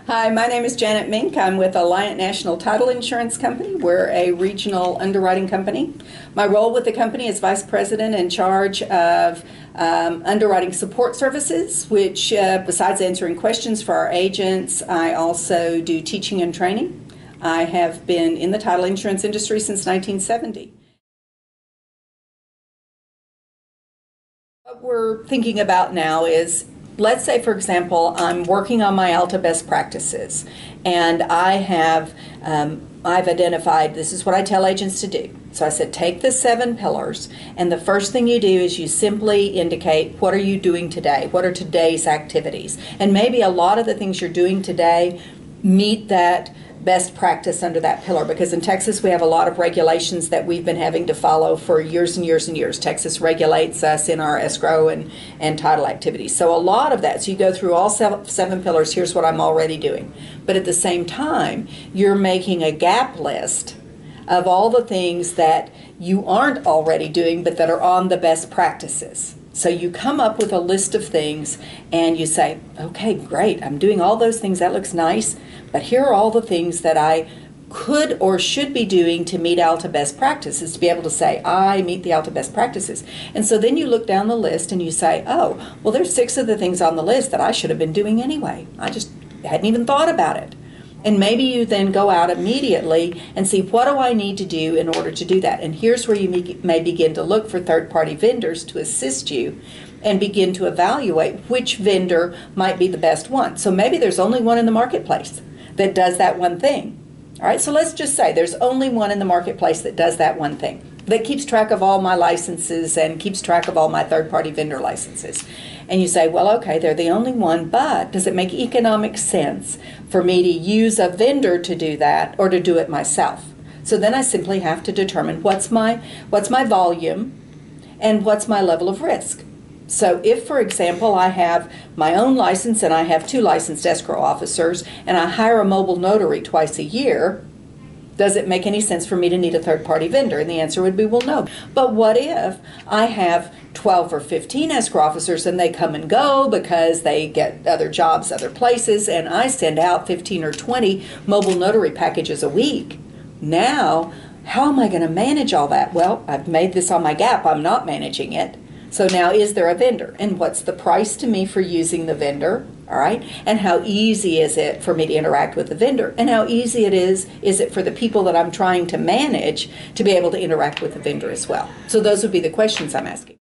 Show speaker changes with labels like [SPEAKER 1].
[SPEAKER 1] Hi, my name is Janet Minke. I'm with Alliant National Title Insurance Company. We're a regional underwriting company. My role with the company is Vice President in charge of underwriting support services, which besides answering questions for our agents, I also do teaching and training. I have been in the title insurance industry since 1970. What we're thinking about now is, let's say, for example, I'm working on my ALTA best practices, and I've identified this is what I tell agents to do. So I said, take the 7 pillars, and the first thing you do is you simply indicate what are you doing today, what are today's activities, and maybe a lot of the things you're doing today meet that best practice under that pillar, because in Texas we have a lot of regulations that we've been having to follow for years and years and years. Texas regulates us in our escrow and title activities. So a lot of that, so you go through all 7 pillars, here's what I'm already doing. But at the same time, you're making a gap list of all the things that you aren't already doing but that are on the best practices. So you come up with a list of things and you say, okay, great, I'm doing all those things, that looks nice, but here are all the things that I could or should be doing to meet ALTA best practices, to be able to say, I meet the ALTA best practices. And so then you look down the list and you say, oh, well, there's 6 of the things on the list that I should have been doing anyway. I just hadn't even thought about it. And maybe you then go out immediately and see, what do I need to do in order to do that? And here's where you may begin to look for third-party vendors to assist you and begin to evaluate which vendor might be the best one. So maybe there's only one in the marketplace that does that one thing. All right, so let's just say there's only one in the marketplace that does that one thing, that keeps track of all my licenses and keeps track of all my third-party vendor licenses. And you say, well, okay, they're the only one, but does it make economic sense for me to use a vendor to do that or to do it myself? So then I simply have to determine what's my volume and what's my level of risk. So if, for example, I have my own license and I have 2 licensed escrow officers and I hire a mobile notary twice a year, does it make any sense for me to need a third-party vendor? And the answer would be, well, no. But what if I have 12 or 15 escrow officers and they come and go because they get other jobs other places, and I send out 15 or 20 mobile notary packages a week? Now, how am I going to manage all that? Well, I've made this on my gap. I'm not managing it. So now, is there a vendor? And what's the price to me for using the vendor? All right, and how easy is it for me to interact with the vendor? And how easy is it for the people that I'm trying to manage to be able to interact with the vendor as well? So those would be the questions I'm asking.